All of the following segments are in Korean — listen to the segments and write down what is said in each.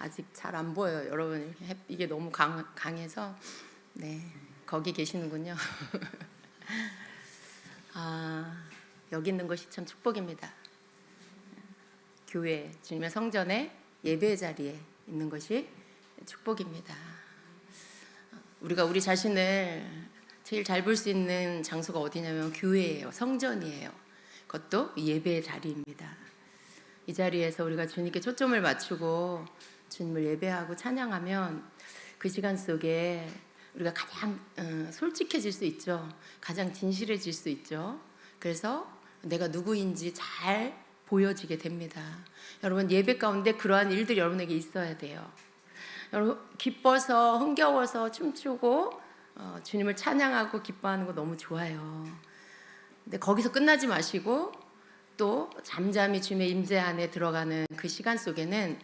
아직 잘 안 보여요, 여러분. 이게 너무 강해서. 네, 거기 계시는군요. 여기 있는 것이 참 축복입니다. 교회, 주님의 성전에 예배 자리에 있는 것이 축복입니다. 우리가 우리 자신을 제일 잘 볼 수 있는 장소가 어디냐면 교회예요. 성전이에요. 그것도 예배의 자리입니다. 이 자리에서 우리가 주님께 초점을 맞추고 주님을 예배하고 찬양하면 그 시간 속에 우리가 가장 솔직해질 수 있죠. 가장 진실해질 수 있죠. 그래서 내가 누구인지 잘 보여지게 됩니다. 여러분, 예배 가운데 그러한 일들이 여러분에게 있어야 돼요. 여러분, 기뻐서 흥겨워서 춤추고 주님을 찬양하고 기뻐하는 거 너무 좋아요. 근데 거기서 끝나지 마시고 또 잠잠히 주님의 임재 안에 들어가는 그 시간 속에는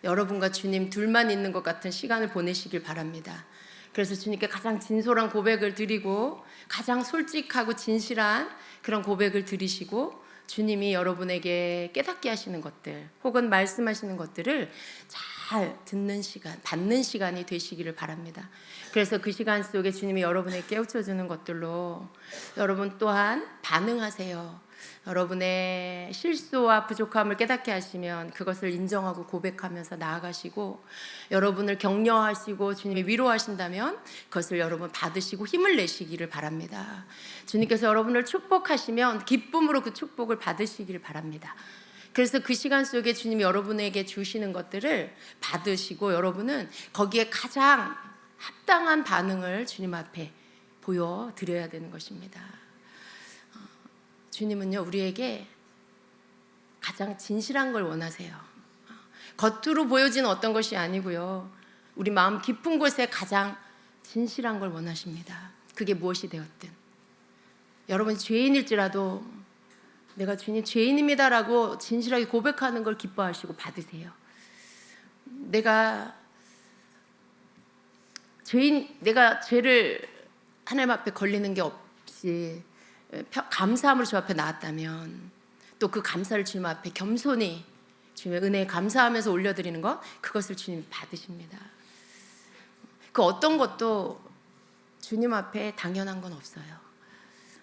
여러분과 주님 둘만 있는 것 같은 시간을 보내시길 바랍니다. 그래서 주님께 가장 진솔한 고백을 드리고 가장 솔직하고 진실한 그런 고백을 드리시고 주님이 여러분에게 깨닫게 하시는 것들 혹은 말씀하시는 것들을 잘 듣는 시간, 받는 시간이 되시기를 바랍니다. 그래서 그 시간 속에 주님이 여러분에게 깨우쳐주는 것들로 여러분 또한 반응하세요. 여러분의 실수와 부족함을 깨닫게 하시면 그것을 인정하고 고백하면서 나아가시고, 여러분을 격려하시고 주님이 위로하신다면 그것을 여러분 받으시고 힘을 내시기를 바랍니다. 주님께서 여러분을 축복하시면 기쁨으로 그 축복을 받으시기를 바랍니다. 그래서 그 시간 속에 주님이 여러분에게 주시는 것들을 받으시고 여러분은 거기에 가장 합당한 반응을 주님 앞에 보여드려야 되는 것입니다. 주님은요, 우리에게 가장 진실한 걸 원하세요. 겉으로 보여지는 어떤 것이 아니고요, 우리 마음 깊은 곳에 가장 진실한 걸 원하십니다. 그게 무엇이 되었든. 여러분이 죄인일지라도 내가 주님 죄인입니다라고 진실하게 고백하는 걸 기뻐하시고 받으세요. 내가 죄를 하나님 앞에 걸리는 게 없이 감사함으로 주 앞에 나왔다면 또 그 감사를 주님 앞에 겸손히 주님의 은혜에 감사하면서 올려드리는 것, 그것을 주님 받으십니다. 그 어떤 것도 주님 앞에 당연한 건 없어요.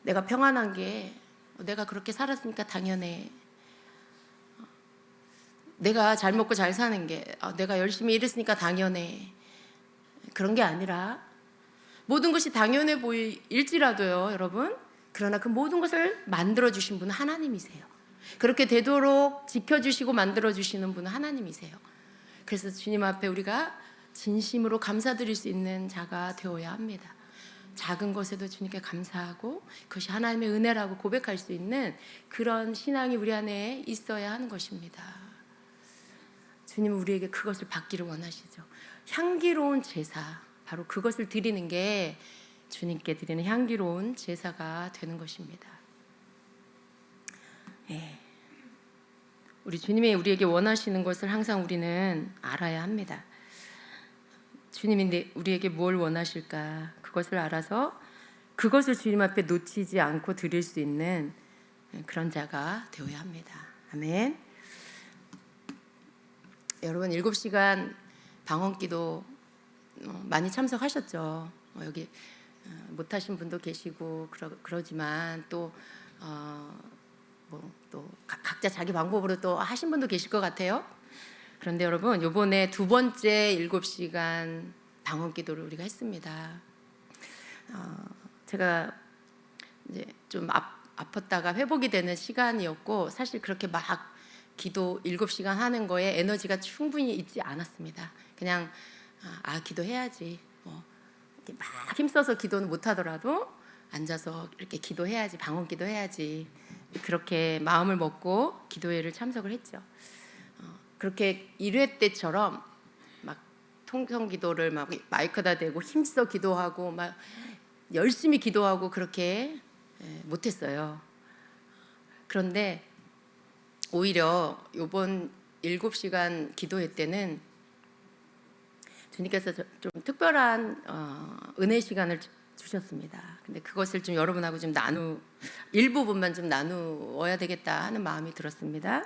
내가 평안한 게 내가 그렇게 살았으니까 당연해. 내가 잘 먹고 잘 사는 게 내가 열심히 일했으니까 당연해. 그런 게 아니라 모든 것이 당연해 보일지라도요, 여러분, 그러나 그 모든 것을 만들어주신 분은 하나님이세요. 그렇게 되도록 지켜주시고 만들어주시는 분은 하나님이세요. 그래서 주님 앞에 우리가 진심으로 감사드릴 수 있는 자가 되어야 합니다. 작은 것에도 주님께 감사하고 그것이 하나님의 은혜라고 고백할 수 있는 그런 신앙이 우리 안에 있어야 하는 것입니다. 주님은 우리에게 그것을 받기를 원하시죠. 향기로운 제사, 바로 그것을 드리는 게 주님께 드리는 향기로운 제사가 되는 것입니다. 우리 주님이 우리에게 원하시는 것을 항상 우리는 알아야 합니다. 주님이 우리에게 뭘 원하실까, 그것을 알아서 그것을 주님 앞에 놓치지 않고 드릴 수 있는 그런 자가 되어야 합니다. 아멘. 여러분, 7시간 방언기도 많이 참석하셨죠? 여기 못하신 분도 계시고 그러지만 또 각자 자기 방법으로 또 하신 분도 계실 것 같아요. 그런데 여러분, 이번에 2번째 7시간 방언기도를 우리가 했습니다. 제가 이제 좀 아팠다가 회복이 되는 시간이었고, 사실 그렇게 막 기도 7시간 하는 거에 에너지가 충분히 있지 않았습니다. 그냥 기도해야지, 이렇게 막 힘써서 기도는 못하더라도 앉아서 이렇게 기도해야지, 방언기도 해야지, 그렇게 마음을 먹고 기도회를 참석을 했죠. 그렇게 1회 때처럼 막 통성기도를 막 마이크에다 대고 힘써 기도하고 막 열심히 기도하고 그렇게 못했어요. 그런데 오히려 이번 7시간 기도회 때는 주님께서 좀 특별한 은혜 시간을 주셨습니다. 근데 그것을 좀 여러분하고 좀 일부분만 좀 나누어야 되겠다 하는 마음이 들었습니다.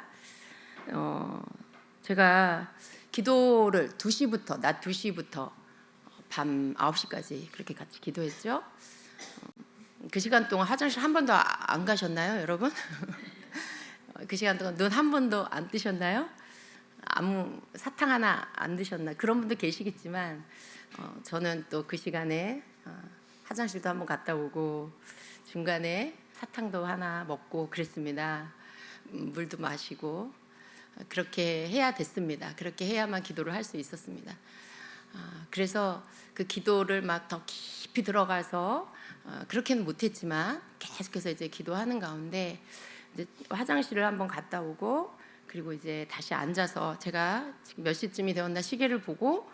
제가 기도를 2시부터 낮 2시부터 밤 9시까지 그렇게 같이 기도했죠. 그 시간 동안 화장실 한 번도 안 가셨나요, 여러분? 그 시간 동안 눈 한 번도 안 뜨셨나요? 아무 사탕 하나 안 드셨나? 그런 분도 계시겠지만 저는 또 그 시간에 화장실도 한번 갔다 오고 중간에 사탕도 하나 먹고 그랬습니다. 물도 마시고 그렇게 해야 됐습니다. 그렇게 해야만 기도를 할 수 있었습니다. 그래서 그 기도를 막 더 깊이 들어가서 그렇게는 못했지만 계속해서 이제 기도하는 가운데 이제 화장실을 한번 갔다 오고 그리고 이제 다시 앉아서 제가 지금 몇 시쯤이 되었나 시계를 보고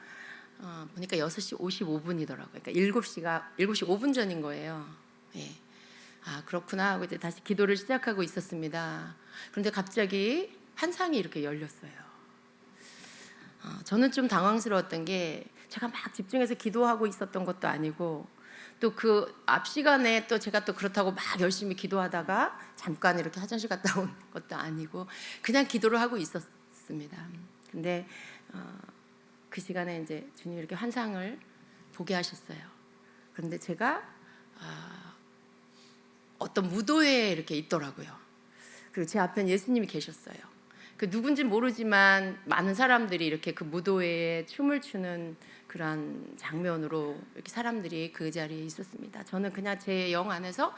보니까 6시 55분이더라고요. 그러니까 7시 5분 전인 거예요. 예. 그렇구나 하고 이제 다시 기도를 시작하고 있었습니다. 그런데 갑자기 환상이 이렇게 열렸어요. 저는 좀 당황스러웠던 게 제가 막 집중해서 기도하고 있었던 것도 아니고 또 그 앞 시간에 또 제가 또 그렇다고 막 열심히 기도하다가 잠깐 이렇게 화장실 갔다 온 것도 아니고 그냥 기도를 하고 있었습니다. 근데 그 시간에 이제 주님이 이렇게 환상을 보게 하셨어요. 그런데 제가 어떤 무도회에 이렇게 있더라고요. 그리고 제 앞엔 예수님이 계셨어요. 그 누군지 모르지만 많은 사람들이 이렇게 그 무도회에 춤을 추는 그런 장면으로 이렇게 사람들이 그 자리에 있었습니다. 저는 그냥 제 영 안에서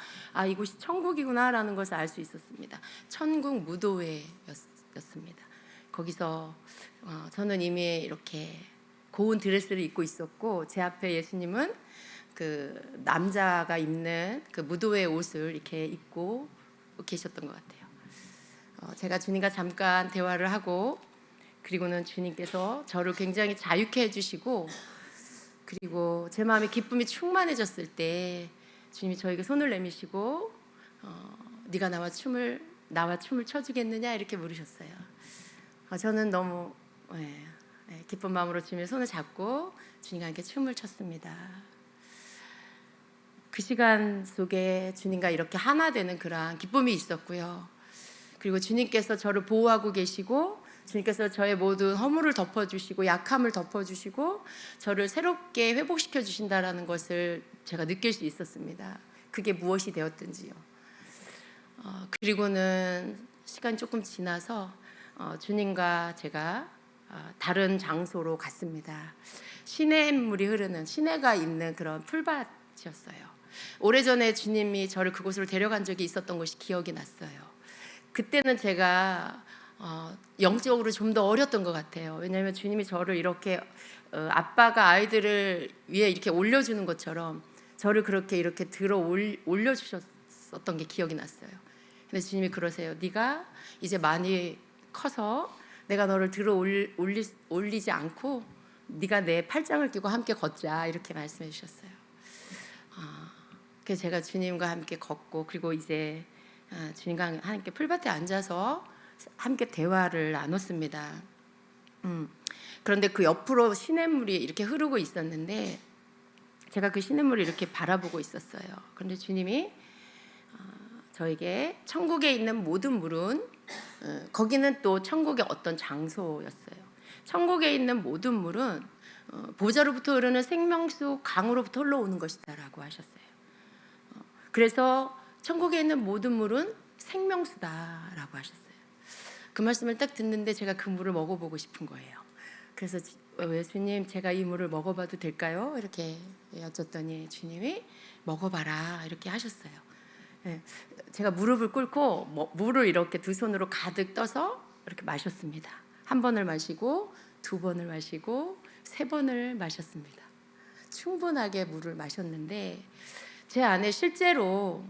이곳이 천국이구나라는 것을 알 수 있었습니다. 천국 무도회였습니다. 거기서 저는 이미 이렇게 고운 드레스를 입고 있었고 제 앞에 예수님은 그 남자가 입는 그 무도회 옷을 이렇게 입고 계셨던 것 같아요. 제가 주님과 잠깐 대화를 하고 그리고는 주님께서 저를 굉장히 자유케 해주시고 그리고 제 마음에 기쁨이 충만해졌을 때 주님이 저에게 손을 내미시고 네가 나와 춤을 춰주겠느냐 이렇게 물으셨어요. 저는 너무 기쁜 마음으로 주님의 손을 잡고 주님과 함께 춤을 췄습니다. 그 시간 속에 주님과 이렇게 하나 되는 그러한 기쁨이 있었고요. 그리고 주님께서 저를 보호하고 계시고 주님께서 저의 모든 허물을 덮어주시고 약함을 덮어주시고 저를 새롭게 회복시켜 주신다라는 것을 제가 느낄 수 있었습니다. 그게 무엇이 되었든지요. 그리고는 시간이 조금 지나서 주님과 제가 다른 장소로 갔습니다. 시냇물이 흐르는 시내가 있는 그런 풀밭이었어요. 오래전에 주님이 저를 그곳으로 데려간 적이 있었던 것이 기억이 났어요. 그때는 제가 영적으로 좀 더 어렸던 것 같아요. 왜냐하면 주님이 저를 이렇게 아빠가 아이들을 위해 이렇게 올려주는 것처럼 저를 그렇게 이렇게 들어 올려주셨었던 게 기억이 났어요. 근데 주님이 그러세요. 네가 이제 많이 커서 내가 너를 들어 올리지 않고 네가 내 팔짱을 끼고 함께 걷자 이렇게 말씀해 주셨어요. 그래서 제가 주님과 함께 걷고 그리고 이제 주님과 함께 풀밭에 앉아서 함께 대화를 나눴습니다. 그런데 그 옆으로 시냇물이 이렇게 흐르고 있었는데 제가 그 시냇물을 이렇게 바라보고 있었어요. 그런데 주님이 저에게 천국에 있는 모든 물은 거기는 또 천국의 어떤 장소였어요. 천국에 있는 모든 물은 보좌로부터 흐르는 생명수 강으로부터 흘러오는 것이다라고 하셨어요. 그래서 천국에 있는 모든 물은 생명수다라고 하셨어요. 그 말씀을 딱 듣는데 제가 그 물을 먹어보고 싶은 거예요. 그래서 예수님 제가 이 물을 먹어봐도 될까요? 이렇게 여쭸더니 주님이 먹어봐라 이렇게 하셨어요. 제가 무릎을 꿇고 물을 이렇게 두 손으로 가득 떠서 이렇게 마셨습니다. 한 번을 마시고 두 번을 마시고 세 번을 마셨습니다. 충분하게 물을 마셨는데 제 안에 실제로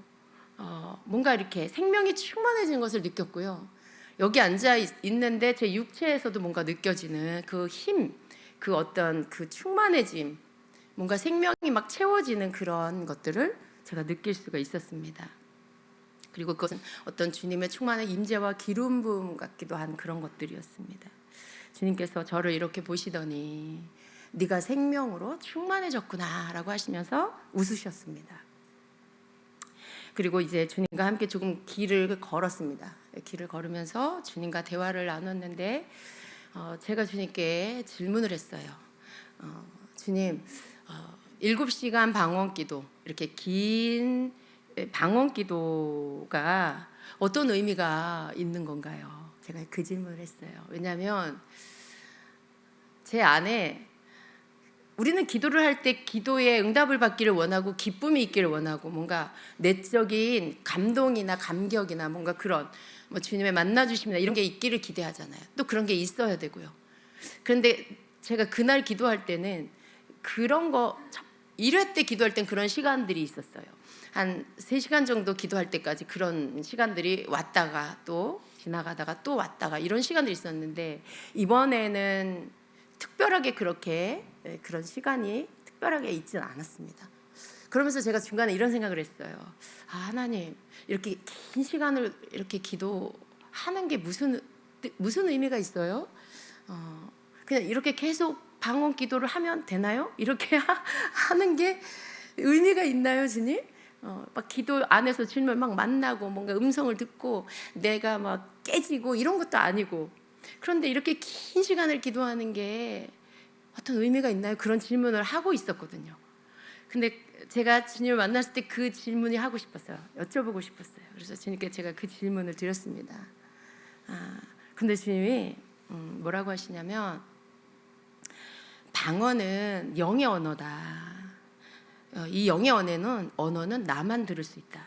뭔가 이렇게 생명이 충만해진 것을 느꼈고요. 여기 앉아 있는데 제 육체에서도 뭔가 느껴지는 그 힘, 그 어떤 그 충만해짐, 뭔가 생명이 막 채워지는 그런 것들을 제가 느낄 수가 있었습니다. 그리고 그것은 어떤 주님의 충만한 임재와 기름 부음 같기도 한 그런 것들이었습니다. 주님께서 저를 이렇게 보시더니 네가 생명으로 충만해졌구나라고 하시면서 웃으셨습니다. 그리고 이제 주님과 함께 조금 길을 걸었습니다. 길을 걸으면서 주님과 대화를 나눴는데 제가 주님께 질문을 했어요. 주님, 7시간 방언기도, 이렇게 긴 방언기도가 어떤 의미가 있는 건가요? 제가 그 질문을 했어요. 왜냐하면 제 안에 우리는 기도를 할 때 기도에 응답을 받기를 원하고 기쁨이 있기를 원하고 뭔가 내적인 감동이나 감격이나 뭔가 그런 뭐 주님의 만나 주심이나 이런 게 있기를 기대하잖아요. 또 그런 게 있어야 되고요. 그런데 제가 그날 기도할 때는 그런 거 1회 때 기도할 땐 그런 시간들이 있었어요. 한 3시간 정도 기도할 때까지 그런 시간들이 왔다가 또 지나가다가 또 왔다가 이런 시간들이 있었는데 이번에는 특별하게 그렇게 그런 시간이 특별하게 있지는 않았습니다. 그러면서 제가 중간에 이런 생각을 했어요. 하나님, 이렇게 긴 시간을 이렇게 기도하는 게 무슨 의미가 있어요? 그냥 이렇게 계속 방언 기도를 하면 되나요? 이렇게 하는 게 의미가 있나요, 주님? 막 기도 안에서 주님을 막 만나고 뭔가 음성을 듣고 내가 막 깨지고 이런 것도 아니고, 그런데 이렇게 긴 시간을 기도하는 게 어떤 의미가 있나요? 그런 질문을 하고 있었거든요. 근데 제가 주님을 만났을 때 그 질문이 하고 싶었어요. 여쭤보고 싶었어요. 그래서 주님께 제가 그 질문을 드렸습니다. 근데 주님이 뭐라고 하시냐면, 방언은 영의 언어다. 이 영의 언어는 나만 들을 수 있다.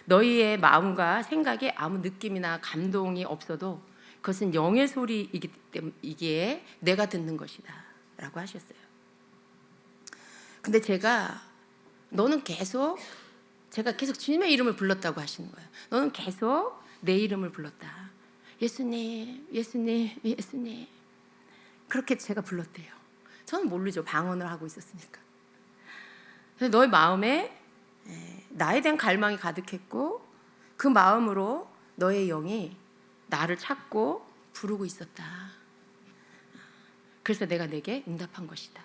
너희의 마음과 생각에 아무 느낌이나 감동이 없어도 그것은 영의 소리이기 때문에 이게 내가 듣는 것이다 라고 하셨어요. 근데 제가 제가 계속 주님의 이름을 불렀다고 하시는 거예요. 너는 계속 내 이름을 불렀다. 예수님, 예수님, 예수님. 그렇게 제가 불렀대요. 저는 모르죠. 방언을 하고 있었으니까. 근데 너의 마음에 나에 대한 갈망이 가득했고 그 마음으로 너의 영이 나를 찾고 부르고 있었다. 그래서 내가 내게 응답한 것이다.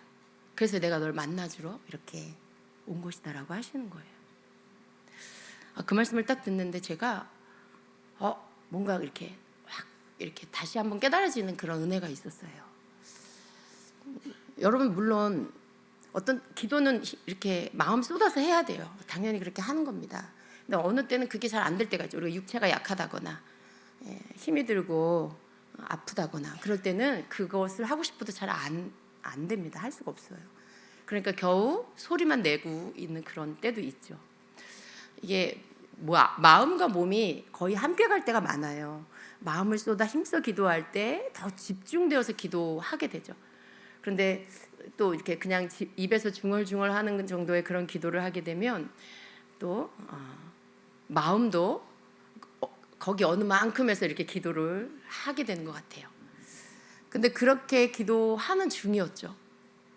그래서 내가 널 만나주러 이렇게 온 것이다 라고 하시는 거예요. 그 말씀을 딱 듣는데 제가 뭔가 이렇게 확 이렇게 다시 한번 깨달아지는 그런 은혜가 있었어요. 여러분, 물론 어떤 기도는 이렇게 마음 쏟아서 해야 돼요. 당연히 그렇게 하는 겁니다. 근데 어느 때는 그게 잘 안 될 때가 있죠. 우리가 육체가 약하다거나 힘이 들고 아프다거나 그럴 때는 그것을 하고 싶어도 잘 안 됩니다. 할 수가 없어요. 그러니까 겨우 소리만 내고 있는 그런 때도 있죠. 이게 마음과 몸이 거의 함께 갈 때가 많아요. 마음을 쏟아 힘써 기도할 때 더 집중되어서 기도하게 되죠. 그런데 또 이렇게 그냥 입에서 중얼중얼 하는 정도의 그런 기도를 하게 되면 또 마음도 거기 어느 만큼에서 이렇게 기도를 하게 되는 것 같아요. 근데 그렇게 기도하는 중이었죠.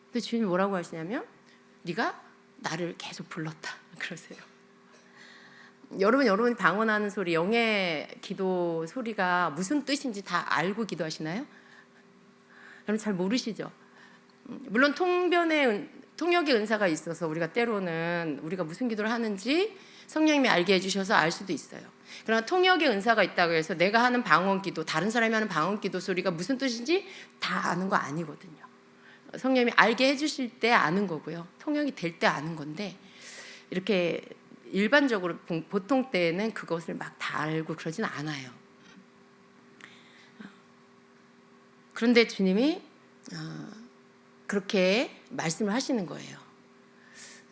근데 주님이 뭐라고 하시냐면, 네가 나를 계속 불렀다 그러세요. 여러분이 방언하는 소리, 영의 기도 소리가 무슨 뜻인지 다 알고 기도하시나요? 여러분 잘 모르시죠? 물론 통역의 은사가 있어서 우리가 때로는 우리가 무슨 기도를 하는지 성령님이 알게 해주셔서 알 수도 있어요. 그러나 통역의 은사가 있다고 해서 내가 하는 방언 기도, 다른 사람이 하는 방언 기도 소리가 무슨 뜻인지 다 아는 거 아니거든요. 성령님이 알게 해주실 때 아는 거고요. 통역이 될 때 아는 건데, 이렇게 일반적으로 보통 때는 그것을 막 다 알고 그러진 않아요. 그런데 주님이 그렇게 말씀을 하시는 거예요.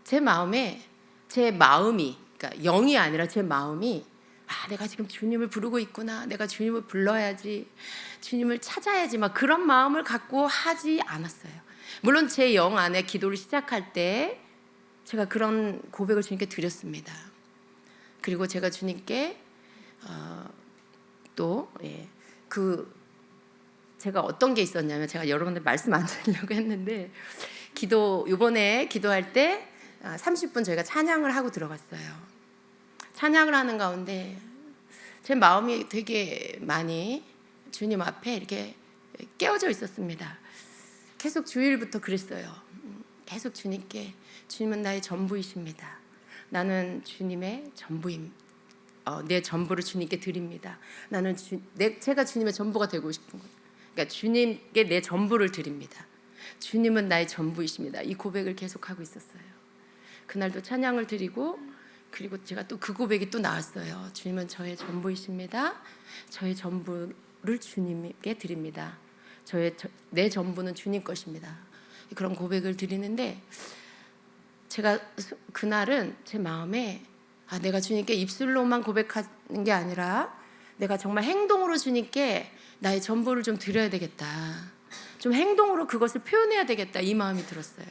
제 마음이, 그러니까 영이 아니라 제 마음이, 내가 지금 주님을 부르고 있구나, 내가 주님을 불러야지, 주님을 찾아야지, 막 그런 마음을 갖고 하지 않았어요. 물론 제 영 안에 기도를 시작할 때 제가 그런 고백을 주님께 드렸습니다. 그리고 제가 주님께 제가 어떤 게 있었냐면, 제가 여러분들 말씀 안 드리려고 했는데, 이번에 기도할 때 30분 저희가 찬양을 하고 들어갔어요. 찬양을 하는 가운데 제 마음이 되게 많이 주님 앞에 이렇게 깨어져 있었습니다. 계속 주일부터 그랬어요. 계속 주님은 나의 전부이십니다. 나는 주님의 전부입니다. 내 전부를 주님께 드립니다. 제가 주님의 전부가 되고 싶은 거예요. 그러니까 주님께 내 전부를 드립니다. 주님은 나의 전부이십니다. 이 고백을 계속하고 있었어요. 그날도 찬양을 드리고, 그리고 제가 또 그 고백이 또 나왔어요. 주님은 저의 전부이십니다. 저의 전부를 주님께 드립니다. 내 전부는 주님 것입니다. 그런 고백을 드리는데, 제가 그날은 제 마음에 내가 주님께 입술로만 고백하는 게 아니라 내가 정말 행동으로 주님께 나의 전부를 좀 드려야 되겠다. 좀 행동으로 그것을 표현해야 되겠다. 이 마음이 들었어요.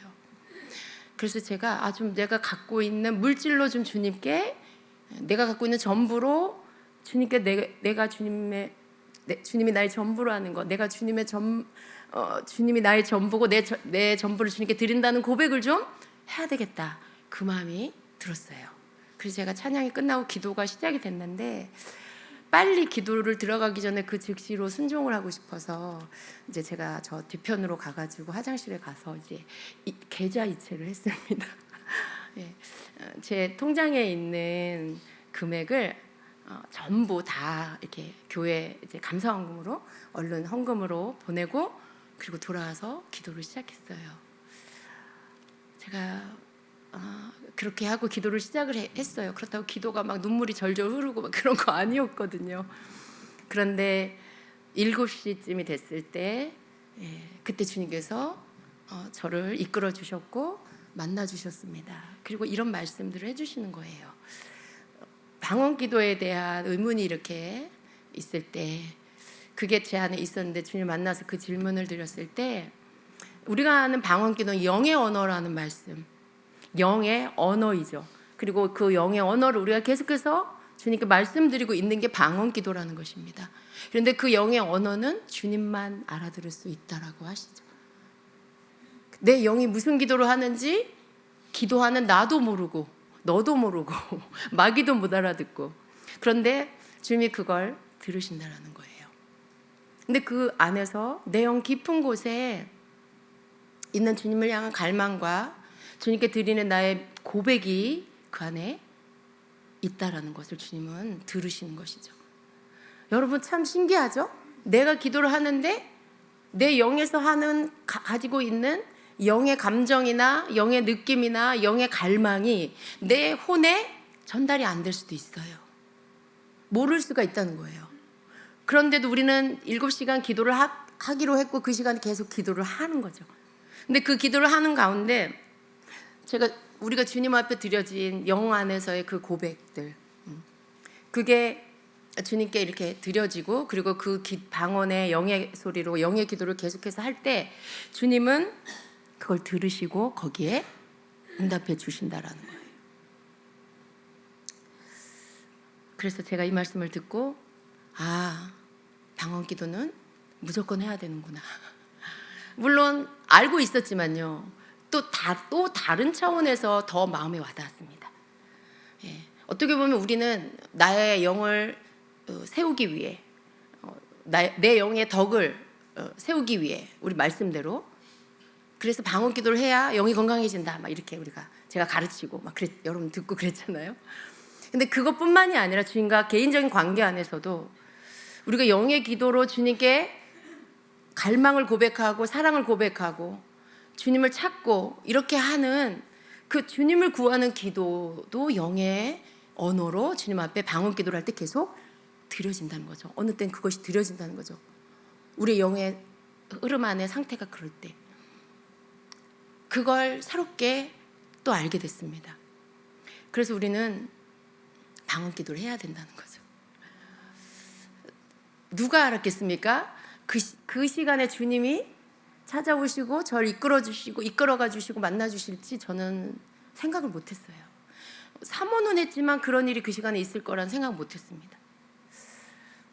그래서 제가 좀 내가 갖고 있는 물질로 좀 주님께, 내가 갖고 있는 전부로 주님께 내가 주님이 나의 전부로 하는 것, 내가 주님이 나의 전부고 내 전부를 주님께 드린다는 고백을 좀 해야 되겠다. 그 마음이 들었어요. 그래서 제가 찬양이 끝나고 기도가 시작이 됐는데, 빨리 기도를 들어가기 전에 그 즉시로 순종을 하고 싶어서 이제 제가 저 뒤편으로 가가지고 화장실에 가서 이제 계좌 이체를 했습니다. 예. 제 통장에 있는 금액을 전부 다 이렇게 교회 이제 감사헌금으로 얼른 헌금으로 보내고, 그리고 돌아와서 기도를 시작했어요. 제가 그렇게 하고 기도를 시작을 했어요. 그렇다고 기도가 막 눈물이 절절 흐르고 막 그런 거 아니었거든요. 그런데 7시쯤이 됐을 때, 그때 주님께서 저를 이끌어 주셨고 만나 주셨습니다. 그리고 이런 말씀들을 해주시는 거예요. 방언 기도에 대한 의문이 이렇게 있을 때, 그게 제 안에 있었는데 주님 만나서 그 질문을 드렸을 때, 우리가 아는 방언 기도는 영의 언어라는 말씀, 영의 언어이죠. 그리고 그 영의 언어를 우리가 계속해서 주님께 말씀드리고 있는 게 방언 기도라는 것입니다. 그런데 그 영의 언어는 주님만 알아들을 수 있다라고 하시죠. 내 영이 무슨 기도를 하는지 기도하는 나도 모르고 너도 모르고 마귀도 못 알아듣고, 그런데 주님이 그걸 들으신다라는 거예요. 근데 그 안에서 내 영 깊은 곳에 있는 주님을 향한 갈망과 주님께 드리는 나의 고백이 그 안에 있다라는 것을 주님은 들으시는 것이죠. 여러분 참 신기하죠? 내가 기도를 하는데 내 영에서 가지고 있는 영의 감정이나 영의 느낌이나 영의 갈망이 내 혼에 전달이 안 될 수도 있어요. 모를 수가 있다는 거예요. 그런데도 우리는 7시간 기도를 하기로 했고 그 시간에 계속 기도를 하는 거죠. 근데 그 기도를 하는 가운데 우리가 주님 앞에 드려진 영 안에서의 그 고백들, 그게 주님께 이렇게 드려지고, 그리고 그 방언의 영의 소리로 영의 기도를 계속해서 할 때 주님은 그걸 들으시고 거기에 응답해 주신다라는 거예요. 그래서 제가 이 말씀을 듣고 방언 기도는 무조건 해야 되는구나. 물론 알고 있었지만요, 또 다른 차원에서 더 마음에 와닿았습니다. 어떻게 보면 우리는 나의 영을 세우기 위해, 내 영의 덕을 세우기 위해, 우리 말씀대로, 그래서 방언 기도를 해야 영이 건강해진다, 막 이렇게 제가 가르치고 막 여러분 듣고 그랬잖아요. 근데 그것뿐만이 아니라 주님과 개인적인 관계 안에서도 우리가 영의 기도로 주님께 갈망을 고백하고 사랑을 고백하고 주님을 찾고 이렇게 하는 그 주님을 구하는 기도도 영의 언어로 주님 앞에 방언 기도를 할 때 계속 드려진다는 거죠. 어느 땐 그것이 드려진다는 거죠. 우리 영의 흐름 안에 상태가 그럴 때 그걸 새롭게 또 알게 됐습니다. 그래서 우리는 방언 기도를 해야 된다는 거죠. 누가 알았겠습니까? 그 시간에 주님이 찾아오시고 저를 이끌어가 주시고 만나 주실지 저는 생각을 못했어요. 사모는 했지만 그런 일이 그 시간에 있을 거란 생각 못했습니다.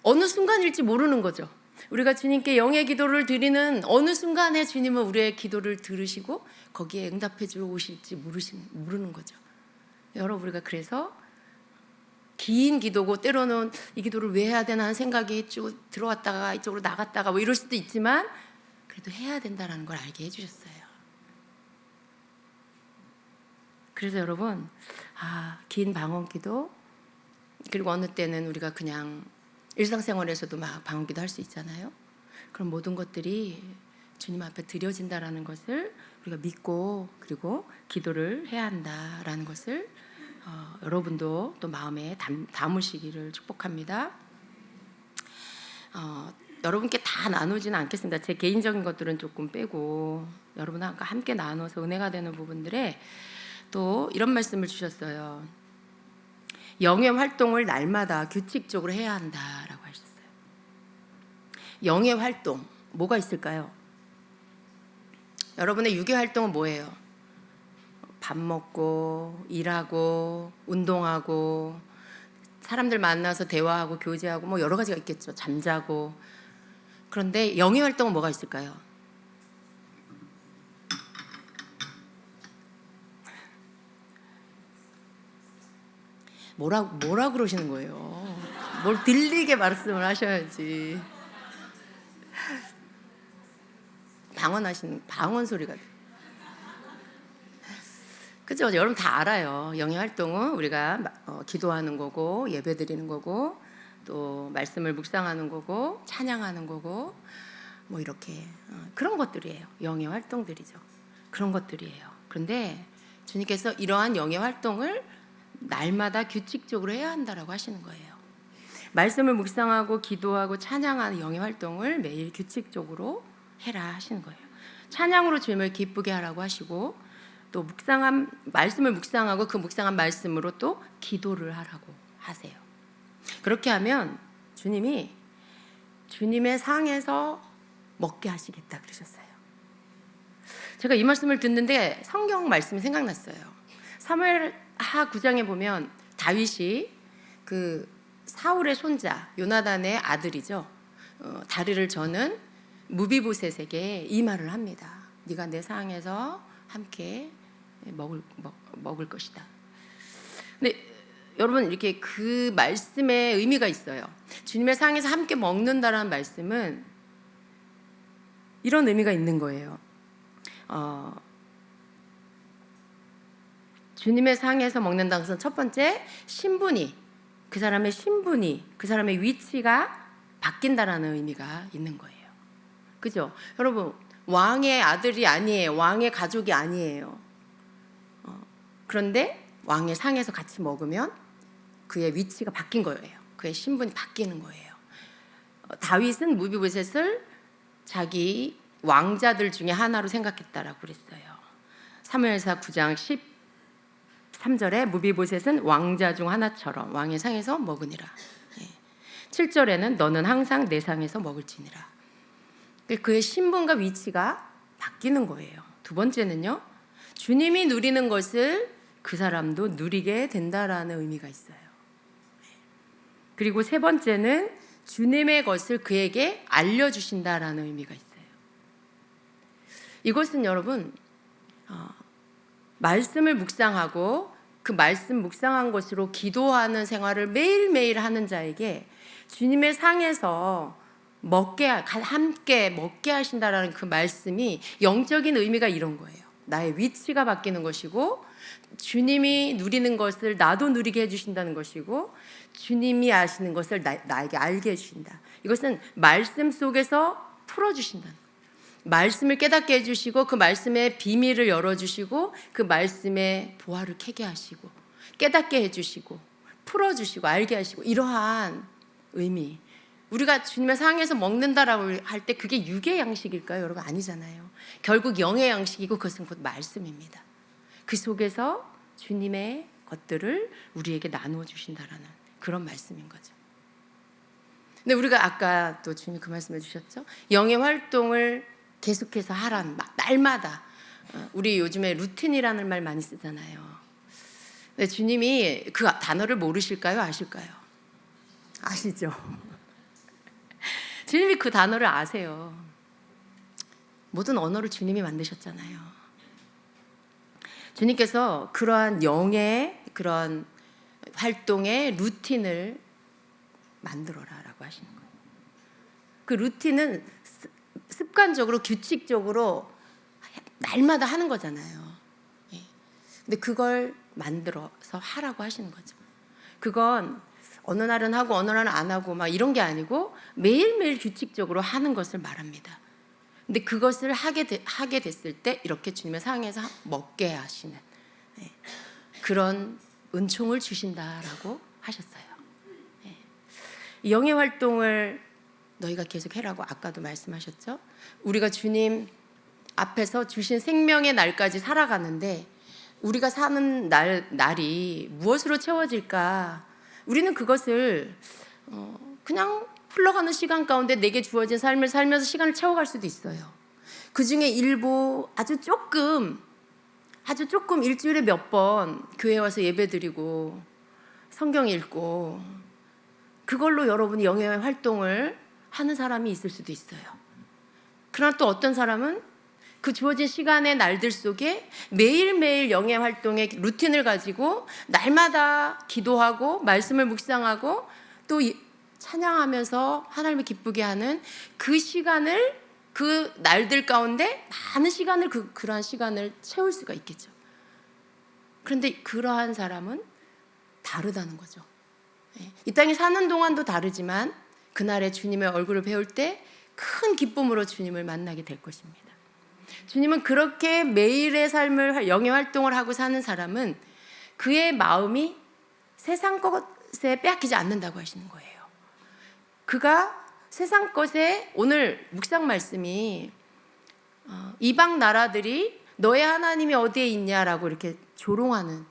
어느 순간일지 모르는 거죠. 우리가 주님께 영의 기도를 드리는 어느 순간에 주님은 우리의 기도를 들으시고 거기에 응답해 주러 오실지 모르는 거죠. 여러분, 우리가 그래서 긴 기도고, 때로는 이 기도를 왜 해야 되나 하는 생각이 쭉 들어왔다가 이쪽으로 나갔다가 뭐 이럴 수도 있지만 그래도 해야 된다는 걸 알게 해주셨어요. 그래서 여러분, 긴 방언 기도, 그리고 어느 때는 우리가 그냥 일상생활에서도 막 방언 기도 할 수 있잖아요. 그런 모든 것들이 주님 앞에 드려진다라는 것을 우리가 믿고 그리고 기도를 해야 한다라는 것을 여러분도 또 마음에 담으시기를 축복합니다. 여러분께 다 나누지는 않겠습니다. 제 개인적인 것들은 조금 빼고 여러분과 함께 나눠서 은혜가 되는 부분들에 또 이런 말씀을 주셨어요. 영의 활동을 날마다 규칙적으로 해야 한다라고 하셨어요. 영의 활동 뭐가 있을까요? 여러분의 육의 활동은 뭐예요? 밥 먹고 일하고 운동하고 사람들 만나서 대화하고 교제하고 뭐 여러 가지가 있겠죠. 잠자고. 그런데 영의 활동은 뭐가 있을까요? 뭐라 그러시는 거예요? 뭘 들리게 말씀을 하셔야지. 방언 소리가. 그죠? 여러분 다 알아요. 영의 활동은 우리가 기도하는 거고 예배드리는 거고 또 말씀을 묵상하는 거고 찬양하는 거고 뭐 이렇게 그런 것들이에요. 영의 활동들이죠. 그런 것들이에요. 그런데 주님께서 이러한 영의 활동을 날마다 규칙적으로 해야 한다라고 하시는 거예요. 말씀을 묵상하고 기도하고 찬양하는 영의 활동을 매일 규칙적으로 해라 하시는 거예요. 찬양으로 주님을 기쁘게 하라고 하시고 또 말씀을 묵상하고 그 묵상한 말씀으로 또 기도를 하라고 하세요. 그렇게 하면 주님이 주님의 상에서 먹게 하시겠다 그러셨어요. 제가 이 말씀을 듣는데 성경 말씀이 생각났어요. 사무엘하 9장에 보면 다윗이 그 사울의 손자 요나단의 아들이죠. 다리를 저는 무비보셋에게 이 말을 합니다. 네가 내 상에서 함께 먹을 것이다. 근데 여러분 이렇게 그 말씀에 의미가 있어요. 주님의 상에서 함께 먹는다라는 말씀은 이런 의미가 있는 거예요. 주님의 상에서 먹는다는 것은 첫 번째 그 사람의 위치가 바뀐다라는 의미가 있는 거예요. 그죠? 여러분 왕의 아들이 아니에요. 왕의 가족이 아니에요. 그런데 왕의 상에서 같이 먹으면 그의 위치가 바뀐 거예요. 그의 신분이 바뀌는 거예요. 다윗은 무비보셋을 자기 왕자들 중에 하나로 생각했다라고 그랬어요. 사무엘사 9장 13절에 무비보셋은 왕자 중 하나처럼 왕의 상에서 먹으니라. 7절에는 너는 항상 내 상에서 먹을지니라. 그의 신분과 위치가 바뀌는 거예요. 두 번째는요, 주님이 누리는 것을 그 사람도 누리게 된다라는 의미가 있어요. 그리고 세 번째는 주님의 것을 그에게 알려주신다라는 의미가 있어요. 이것은 여러분 말씀을 묵상하고 그 말씀 묵상한 것으로 기도하는 생활을 매일매일 하는 자에게 주님의 상에서 함께 먹게 하신다라는 그 말씀이 영적인 의미가 이런 거예요. 나의 위치가 바뀌는 것이고 주님이 누리는 것을 나도 누리게 해주신다는 것이고 주님이 아시는 것을 나에게 알게 해주신다. 이것은 말씀 속에서 풀어주신다는 거예요. 말씀을 깨닫게 해주시고 그 말씀의 비밀을 열어주시고 그 말씀의 보화를 캐게 하시고 깨닫게 해주시고 풀어주시고 알게 하시고 이러한 의미. 우리가 주님의 상에서 먹는다라고 할 때 그게 육의 양식일까요? 여러분 아니잖아요. 결국 영의 양식이고 그것은 곧 말씀입니다. 그 속에서 주님의 것들을 우리에게 나누어 주신다라는 그런 말씀인 거죠. 근데 우리가 아까 또 주님이 그 말씀해 주셨죠. 영의 활동을 계속해서 하라는 날마다. 우리 요즘에 루틴이라는 말 많이 쓰잖아요. 근데 주님이 그 단어를 모르실까요? 아실까요? 아시죠? 주님이 그 단어를 아세요. 모든 언어를 주님이 만드셨잖아요. 주님께서 그러한 영의 그런 활동의 루틴을 만들어라라고 하시는 거예요. 그 루틴은 습관적으로 규칙적으로 날마다 하는 거잖아요. 근데 그걸 만들어서 하라고 하시는 거죠. 그건 어느 날은 하고 어느 날은 안 하고 막 이런 게 아니고 매일매일 규칙적으로 하는 것을 말합니다. 근데 그것을 하게 됐을 때 이렇게 주님의 상에서 먹게 하시는 그런 은총을 주신다라고 하셨어요. 영의 활동을 너희가 계속 해라고 아까도 말씀하셨죠. 우리가 주님 앞에서 주신 생명의 날까지 살아가는데 우리가 사는 날이 무엇으로 채워질까? 우리는 그것을 그냥 흘러가는 시간 가운데 내게 주어진 삶을 살면서 시간을 채워갈 수도 있어요. 그 중에 일부 아주 조금 일주일에 몇 번 교회 와서 예배드리고 성경 읽고 그걸로 여러분이 영의 활동을 하는 사람이 있을 수도 있어요. 그러나 또 어떤 사람은 그 주어진 시간의 날들 속에 매일매일 영의 활동의 루틴을 가지고 날마다 기도하고 말씀을 묵상하고 또 찬양하면서 하나님을 기쁘게 하는 그 시간을 그 날들 가운데 많은 시간을 그러한 시간을 채울 수가 있겠죠. 그런데 그러한 사람은 다르다는 거죠. 이 땅에 사는 동안도 다르지만 그날에 주님의 얼굴을 배울 때 큰 기쁨으로 주님을 만나게 될 것입니다. 주님은 그렇게 매일의 삶을 영의 활동을 하고 사는 사람은 그의 마음이 세상 것에 빼앗기지 않는다고 하시는 거예요. 그가 세상 것에 오늘 묵상 말씀이 이방 나라들이 너의 하나님이 어디에 있냐라고 이렇게 조롱하는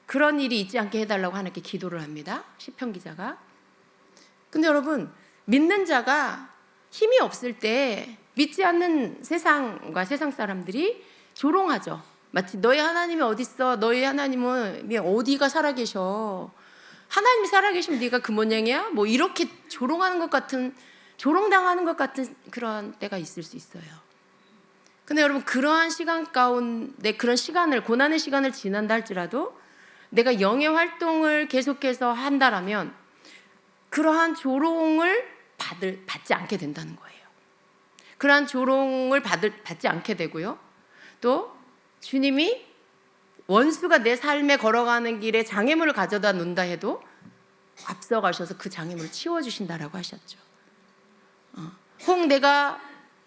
그런 일이 있지 않게 해달라고 하나님께 기도를 합니다. 시편 기자가. 근데 여러분 믿는 자가 힘이 없을 때 믿지 않는 세상과 세상 사람들이 조롱하죠. 마치 너희 하나님이 어디 있어? 너희 하나님은 어디가 살아계셔? 하나님이 살아계시면 네가 그 모양이야? 뭐 이렇게 조롱하는 것 같은 조롱당하는 것 같은 그런 때가 있을 수 있어요. 근데 여러분 그러한 시간 가운데 그런 시간을 고난의 시간을 지난다 할지라도 내가 영의 활동을 계속해서 한다라면 그러한 조롱을 받지 않게 된다는 거예요. 그러한 조롱을 받지 않게 되고요. 또 주님이 원수가 내 삶에 걸어가는 길에 장애물을 가져다 놓는다 해도 앞서가셔서 그 장애물을 치워주신다라고 하셨죠. 혹 내가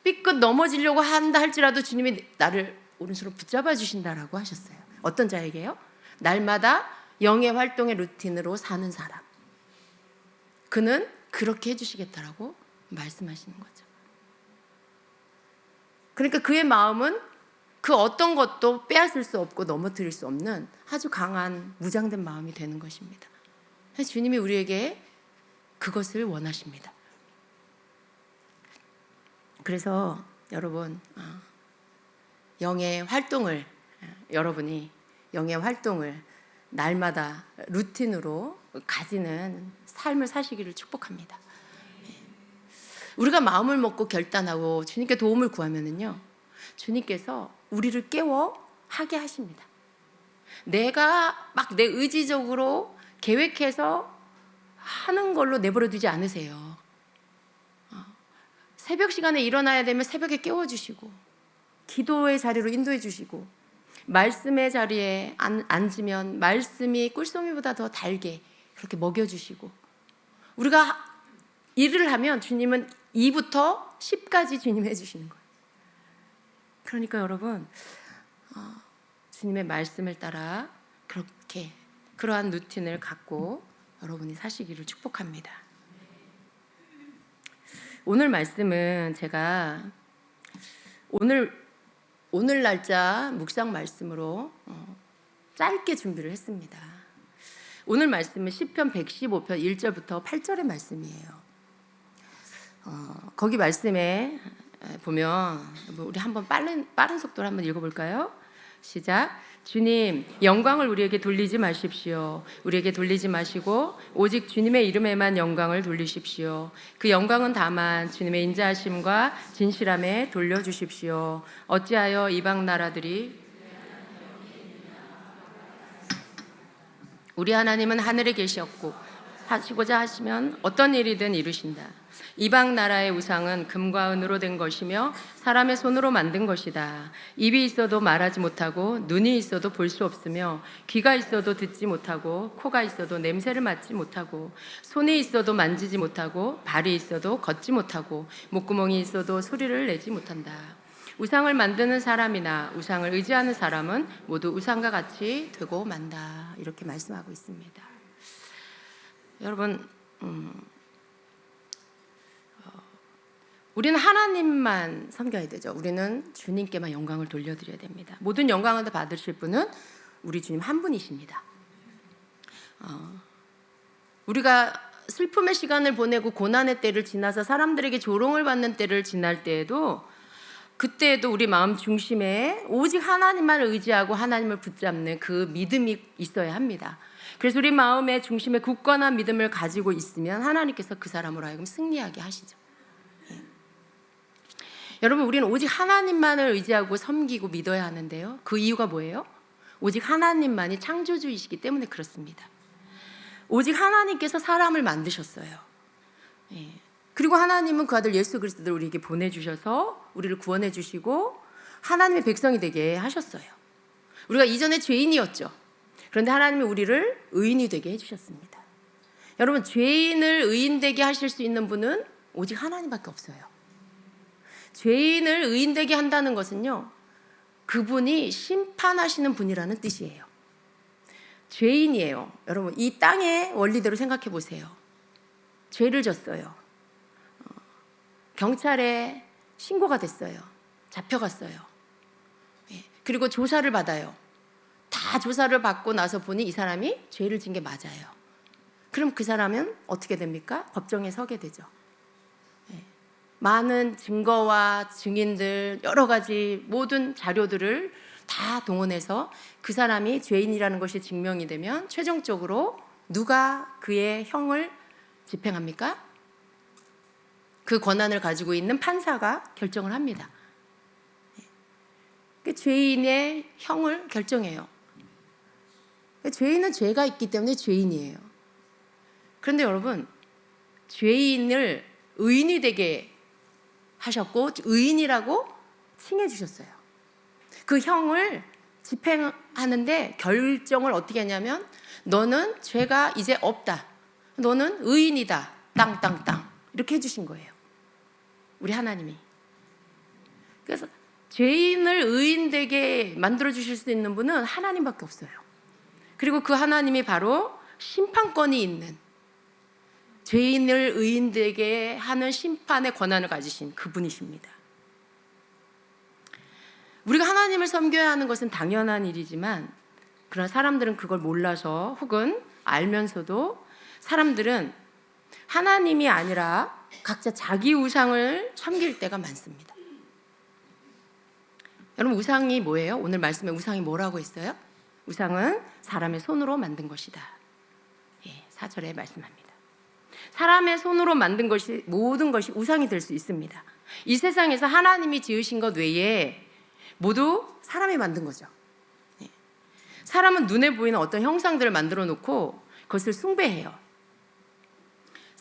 삐끗 넘어지려고 한다 할지라도 주님이 나를 오른손으로 붙잡아 주신다라고 하셨어요. 어떤 자에게요? 날마다 영의 활동의 루틴으로 사는 사람. 그는 그렇게 해주시겠다라고 말씀하시는 거죠. 그러니까 그의 마음은 그 어떤 것도 빼앗을 수 없고 넘어뜨릴 수 없는 아주 강한 무장된 마음이 되는 것입니다. 주님이 우리에게 그것을 원하십니다. 그래서 여러분 여러분이 영의 활동을 날마다 루틴으로 가지는 삶을 사시기를 축복합니다. 우리가 마음을 먹고 결단하고 주님께 도움을 구하면은요, 주님께서 우리를 깨워 하게 하십니다. 내가 막 내 의지적으로 계획해서 하는 걸로 내버려 두지 않으세요. 새벽 시간에 일어나야 되면 새벽에 깨워주시고, 기도의 자리로 인도해 주시고, 말씀의 자리에 앉으면 말씀이 꿀송이보다 더 달게 그렇게 먹여주시고, 우리가 일을 하면 주님은 2부터 10까지 주님이 해주시는 거예요. 그러니까 여러분 주님의 말씀을 따라 그렇게 그러한 루틴을 갖고 여러분이 사시기를 축복합니다. 오늘 말씀은 제가 오늘 날짜 묵상 말씀으로 짧게 준비를 했습니다. 오늘 말씀은 시편 115편 1절부터 8절의 말씀이에요. 거기 말씀에 보면 우리 한번 빠른 속도로 한번 읽어볼까요? 시작. 주님, 영광을 우리에게 돌리지 마십시오. 우리에게 돌리지 마시고 오직 주님의 이름에만 영광을 돌리십시오. 그 영광은 다만 주님의 인자하심과 진실함에 돌려주십시오. 어찌하여 이방 나라들이 우리 하나님은 하늘에 계셨고 하시고자 하시면 어떤 일이든 이루신다. 이방 나라의 우상은 금과 은으로 된 것이며 사람의 손으로 만든 것이다. 입이 있어도 말하지 못하고 눈이 있어도 볼 수 없으며 귀가 있어도 듣지 못하고 코가 있어도 냄새를 맡지 못하고 손이 있어도 만지지 못하고 발이 있어도 걷지 못하고 목구멍이 있어도 소리를 내지 못한다. 우상을 만드는 사람이나 우상을 의지하는 사람은 모두 우상과 같이 되고 만다. 이렇게 말씀하고 있습니다. 여러분, 우리는 하나님만 섬겨야 되죠. 우리는 주님께만 영광을 돌려드려야 됩니다. 모든 영광을 받으실 분은 우리 주님 한 분이십니다. 우리가 슬픔의 시간을 보내고 고난의 때를 지나서 사람들에게 조롱을 받는 때를 지날 때에도 그때에도 우리 마음 중심에 오직 하나님만 의지하고 하나님을 붙잡는 그 믿음이 있어야 합니다. 그래서 우리 마음의 중심에 굳건한 믿음을 가지고 있으면 하나님께서 그 사람으로 하여금 승리하게 하시죠. 여러분, 우리는 오직 하나님만을 의지하고 섬기고 믿어야 하는데요. 그 이유가 뭐예요? 오직 하나님만이 창조주이시기 때문에 그렇습니다. 오직 하나님께서 사람을 만드셨어요. 그리고 하나님은 그 아들 예수 그리스도를 우리에게 보내주셔서 우리를 구원해 주시고 하나님의 백성이 되게 하셨어요. 우리가 이전에 죄인이었죠. 그런데 하나님이 우리를 의인이 되게 해주셨습니다. 여러분, 죄인을 의인되게 하실 수 있는 분은 오직 하나님밖에 없어요. 죄인을 의인되게 한다는 것은요, 그분이 심판하시는 분이라는 뜻이에요. 죄인이에요. 여러분, 이 땅의 원리대로 생각해 보세요. 죄를 졌어요. 경찰에 신고가 됐어요. 잡혀갔어요. 그리고 조사를 받아요. 다 조사를 받고 나서 보니 이 사람이 죄를 진 게 맞아요. 그럼 그 사람은 어떻게 됩니까? 법정에 서게 되죠. 많은 증거와 증인들, 여러 가지 모든 자료들을 다 동원해서 그 사람이 죄인이라는 것이 증명이 되면 최종적으로 누가 그의 형을 집행합니까? 그 권한을 가지고 있는 판사가 결정을 합니다. 그 죄인의 형을 결정해요. 죄인은 죄가 있기 때문에 죄인이에요. 그런데 여러분, 죄인을 의인이 되게 하셨고 의인이라고 칭해 주셨어요. 그 형을 집행하는데 결정을 어떻게 하냐면 너는 죄가 이제 없다. 너는 의인이다. 땅땅땅. 이렇게 해주신 거예요. 우리 하나님이. 그래서 죄인을 의인되게 만들어주실 수 있는 분은 하나님밖에 없어요. 그리고 그 하나님이 바로 심판권이 있는, 죄인을 의인되게 하는 심판의 권한을 가지신 그분이십니다. 우리가 하나님을 섬겨야 하는 것은 당연한 일이지만 그러나 사람들은 그걸 몰라서 혹은 알면서도 사람들은 하나님이 아니라 각자 자기 우상을 섬길 때가 많습니다. 여러분, 우상이 뭐예요? 오늘 말씀에 우상이 뭐라고 했어요? 우상은 사람의 손으로 만든 것이다. 4절에 말씀합니다. 사람의 손으로 만든 것이 모든 것이 우상이 될 수 있습니다. 이 세상에서 하나님이 지으신 것 외에 모두 사람이 만든 거죠. 사람은 눈에 보이는 어떤 형상들을 만들어 놓고 그것을 숭배해요.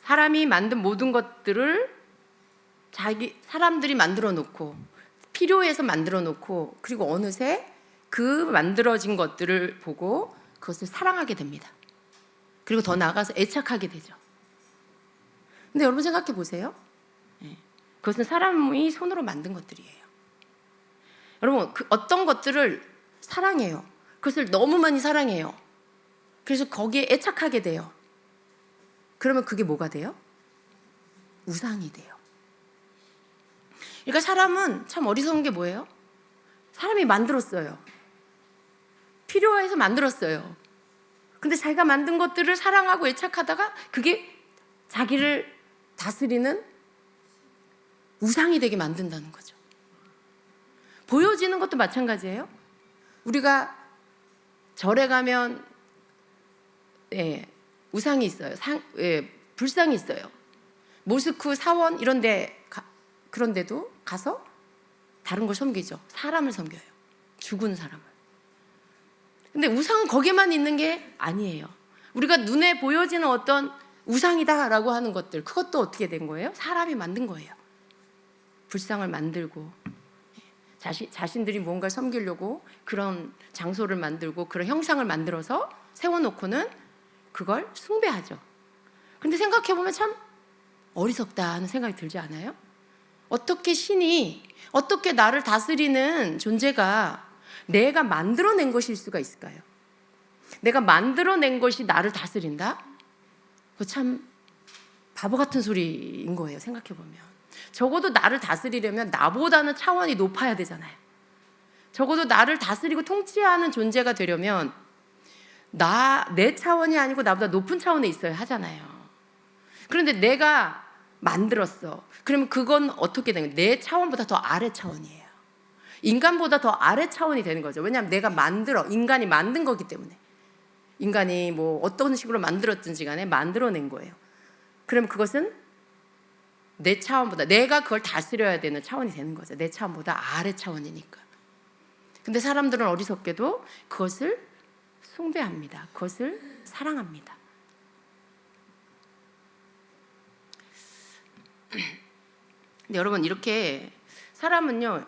사람이 만든 모든 것들을 사람들이 만들어 놓고 필요해서 만들어 놓고 그리고 어느새 그 만들어진 것들을 보고 그것을 사랑하게 됩니다. 그리고 더 나아가서 애착하게 되죠. 근데 여러분 생각해 보세요. 그것은 사람이 손으로 만든 것들이에요. 여러분, 어떤 것들을 사랑해요. 그것을 너무 많이 사랑해요. 그래서 거기에 애착하게 돼요. 그러면 그게 뭐가 돼요? 우상이 돼요. 그러니까 사람은 참 어리석은 게 뭐예요? 사람이 만들었어요. 필요해서 만들었어요. 근데 자기가 만든 것들을 사랑하고 애착하다가 그게 자기를 다스리는 우상이 되게 만든다는 거죠. 보여지는 것도 마찬가지예요. 우리가 절에 가면 우상이 있어요. 불상이 있어요. 모스크, 사원 이런 데 그런 데도 가서 다른 걸 섬기죠. 사람을 섬겨요. 죽은 사람을. 근데 우상은 거기에만 있는 게 아니에요. 우리가 눈에 보여지는 어떤 우상이다라고 하는 것들, 그것도 어떻게 된 거예요? 사람이 만든 거예요. 불상을 만들고 자신들이 뭔가를 섬기려고 그런 장소를 만들고 그런 형상을 만들어서 세워놓고는 그걸 숭배하죠. 그런데 생각해보면 참 어리석다 하는 생각이 들지 않아요? 어떻게 신이, 어떻게 나를 다스리는 존재가 내가 만들어낸 것일 수가 있을까요? 내가 만들어낸 것이 나를 다스린다? 그거 참 바보 같은 소리인 거예요. 생각해보면. 적어도 나를 다스리려면 나보다는 차원이 높아야 되잖아요. 적어도 나를 다스리고 통치하는 존재가 되려면 내 차원이 아니고 나보다 높은 차원에 있어야 하잖아요. 그런데 내가 만들었어. 그러면 그건 어떻게 되는 거예요? 내 차원보다 더 아래 차원이에요. 인간보다 더 아래 차원이 되는 거죠. 왜냐하면 내가 인간이 만든 거기 때문에. 인간이 뭐 어떤 식으로 만들었든지 간에 만들어낸 거예요. 그럼 그것은 내 차원보다, 내가 그걸 다스려야 되는 차원이 되는 거죠. 내 차원보다 아래 차원이니까. 근데 사람들은 어리석게도 그것을 숭배합니다. 그것을 사랑합니다. 근데 여러분, 이렇게 사람은요,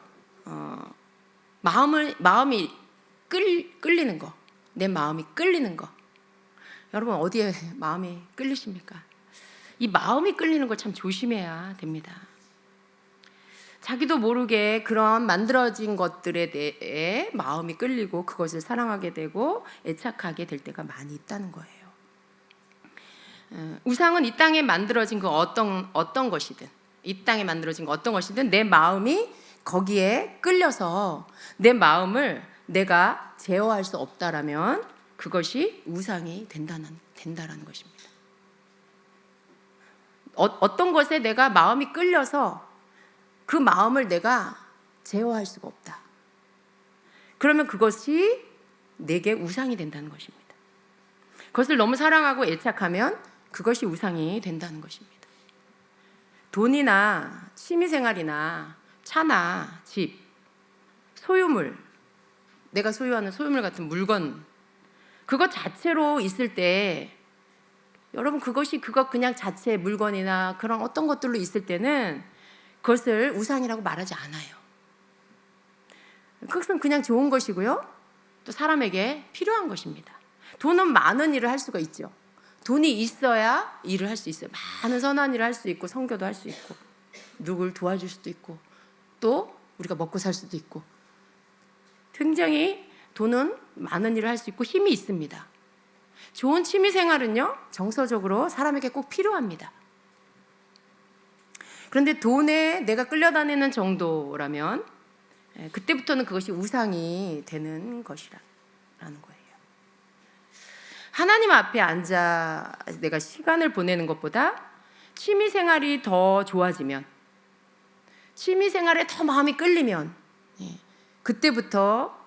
마음이 끌리는 거, 내 마음이 끌리는 거. 여러분, 어디에 마음이 끌리십니까? 이 마음이 끌리는 걸 참 조심해야 됩니다. 자기도 모르게 그런 만들어진 것들에 대해 마음이 끌리고 그것을 사랑하게 되고 애착하게 될 때가 많이 있다는 거예요. 우상은 이 땅에 만들어진 그 어떤 것이든, 이 땅에 만들어진 거 어떤 것이든 내 마음이 거기에 끌려서 내 마음을 내가 제어할 수 없다라면 그것이 우상이 된다라는 것입니다. 어떤 것에 내가 마음이 끌려서 그 마음을 내가 제어할 수가 없다. 그러면 그것이 내게 우상이 된다는 것입니다. 그것을 너무 사랑하고 애착하면 그것이 우상이 된다는 것입니다. 돈이나 취미생활이나 차나 집, 소유물, 내가 소유하는 소유물 같은 물건, 그것 자체로 있을 때 여러분, 그것 그냥 자체 물건이나 그런 어떤 것들로 있을 때는 그것을 우상이라고 말하지 않아요. 그것은 그냥 좋은 것이고요. 또 사람에게 필요한 것입니다. 돈은 많은 일을 할 수가 있죠. 돈이 있어야 일을 할 수 있어요. 많은 선한 일을 할 수 있고 선교도 할 수 있고 누굴 도와줄 수도 있고 또 우리가 먹고 살 수도 있고 굉장히 돈은 많은 일을 할 수 있고 힘이 있습니다. 좋은 취미 생활은요, 정서적으로 사람에게 꼭 필요합니다. 그런데 돈에 내가 끌려다니는 정도라면 그때부터는 그것이 우상이 되는 것이라는 거예요. 하나님 앞에 앉아 내가 시간을 보내는 것보다 취미 생활이 더 좋아지면, 취미 생활에 더 마음이 끌리면 그때부터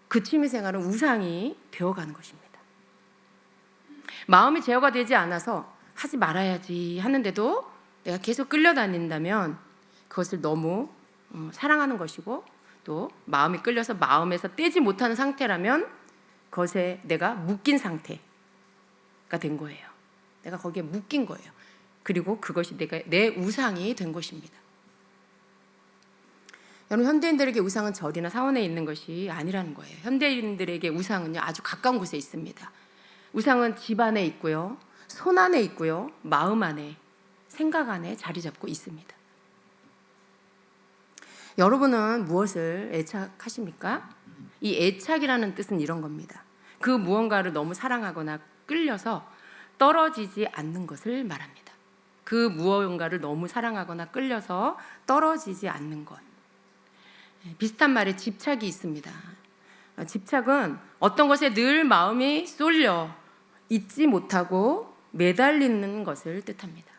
그 취미 생활은 우상이 되어가는 것입니다. 마음이 제어가 되지 않아서 하지 말아야지 하는데도 내가 계속 끌려다닌다면 그것을 너무 사랑하는 것이고 또 마음이 끌려서 마음에서 떼지 못하는 상태라면 그것에 내가 묶인 상태가 된 거예요. 내가 거기에 묶인 거예요. 그리고 그것이 내 우상이 된 것입니다. 여러분, 현대인들에게 우상은 절이나 사원에 있는 것이 아니라는 거예요. 현대인들에게 우상은요, 아주 가까운 곳에 있습니다. 우상은 집 안에 있고요, 손 안에 있고요, 마음 안에, 생각 안에 자리 잡고 있습니다. 여러분은 무엇을 애착하십니까? 이 애착이라는 뜻은 이런 겁니다. 그 무언가를 너무 사랑하거나 끌려서 떨어지지 않는 것을 말합니다. 그 무언가를 너무 사랑하거나 끌려서 떨어지지 않는 것. 비슷한 말에 집착이 있습니다. 집착은 어떤 것에 늘 마음이 쏠려 잊지 못하고 매달리는 것을 뜻합니다.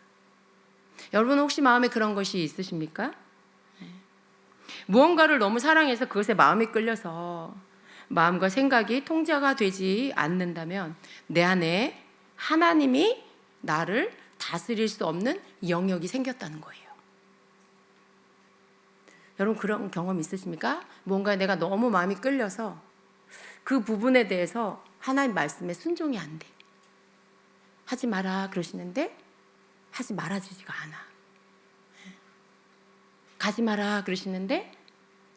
여러분, 혹시 마음에 그런 것이 있으십니까? 무언가를 너무 사랑해서 그것에 마음이 끌려서 마음과 생각이 통제가 되지 않는다면 내 안에 하나님이 나를 다스릴 수 없는 영역이 생겼다는 거예요. 여러분, 그런 경험 있으십니까? 뭔가 내가 너무 마음이 끌려서 그 부분에 대해서 하나님 말씀에 순종이 안 돼. 하지 마라 그러시는데 하지 말아지지가 않아. 가지 마라 그러시는데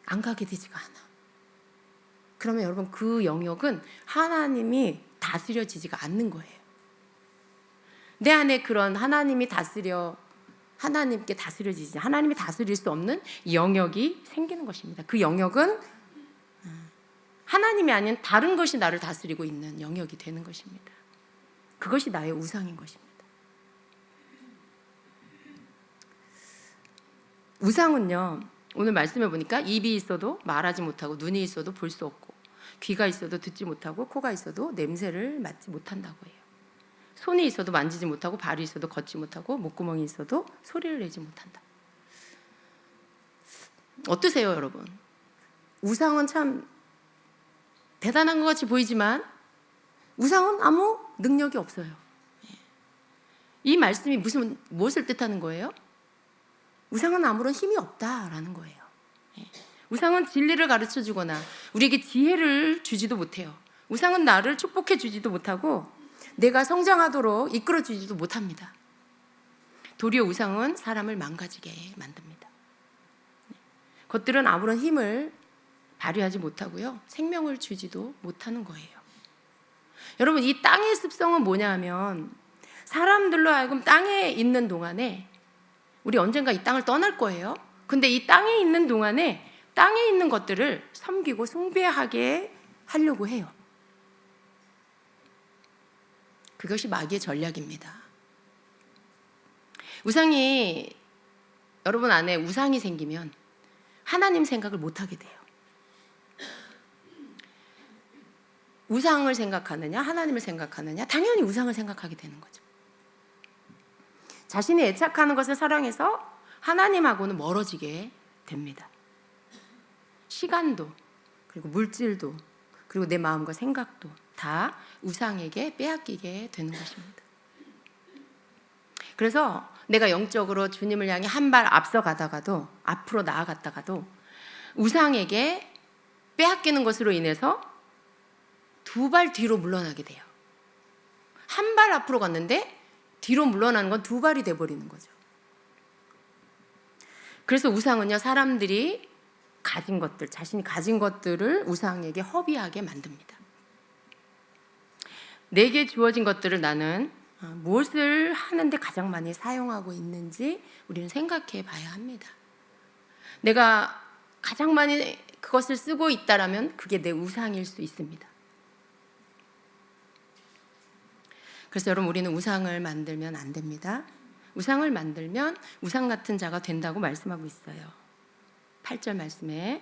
안 가게 되지가 않아. 그러면 여러분 그 영역은 하나님이 다스려지지가 않는 거예요. 내 안에 그런 하나님이 하나님께 다스려지지, 하나님이 다스릴 수 없는 영역이 생기는 것입니다. 그 영역은 하나님이 아닌 다른 것이 나를 다스리고 있는 영역이 되는 것입니다. 그것이 나의 우상인 것입니다. 우상은요, 오늘 말씀해 보니까 입이 있어도 말하지 못하고, 눈이 있어도 볼 수 없고, 귀가 있어도 듣지 못하고, 코가 있어도 냄새를 맡지 못한다고 해요. 손이 있어도 만지지 못하고, 발이 있어도 걷지 못하고, 목구멍이 있어도 소리를 내지 못한다. 어떠세요, 여러분? 우상은 참 대단한 것 같이 보이지만 우상은 아무 능력이 없어요. 이 말씀이 무엇을 뜻하는 거예요? 우상은 아무런 힘이 없다라는 거예요. 우상은 진리를 가르쳐 주거나 우리에게 지혜를 주지도 못해요. 우상은 나를 축복해 주지도 못하고 내가 성장하도록 이끌어 주지도 못합니다. 도리어 우상은 사람을 망가지게 만듭니다. 그것들은 아무런 힘을 발휘하지 못하고요, 생명을 주지도 못하는 거예요. 여러분, 이 땅의 습성은 뭐냐 하면 사람들로 하여금 땅에 있는 동안에 우리 언젠가 이 땅을 떠날 거예요. 근데 이 땅에 있는 동안에 땅에 있는 것들을 섬기고 숭배하게 하려고 해요. 그것이 마귀의 전략입니다. 여러분 안에 우상이 생기면 하나님 생각을 못하게 돼요. 우상을 생각하느냐 하나님을 생각하느냐, 당연히 우상을 생각하게 되는 거죠. 자신이 애착하는 것을 사랑해서 하나님하고는 멀어지게 됩니다. 시간도, 그리고 물질도, 그리고 내 마음과 생각도 다 우상에게 빼앗기게 되는 것입니다. 그래서 내가 영적으로 주님을 향해 한 발 앞서 가다가도, 앞으로 나아갔다가도 우상에게 빼앗기는 것으로 인해서 두 발 뒤로 물러나게 돼요. 한 발 앞으로 갔는데 뒤로 물러나는 건 두 발이 돼버리는 거죠. 그래서 우상은요, 사람들이 가진 것들, 자신이 가진 것들을 우상에게 허비하게 만듭니다. 내게 주어진 것들을 나는 무엇을 하는데 가장 많이 사용하고 있는지 우리는 생각해 봐야 합니다. 내가 가장 많이 그것을 쓰고 있다라면 그게 내 우상일 수 있습니다. 그래서 여러분, 우리는 우상을 만들면 안 됩니다. 우상을 만들면 우상 같은 자가 된다고 말씀하고 있어요. 8절 말씀에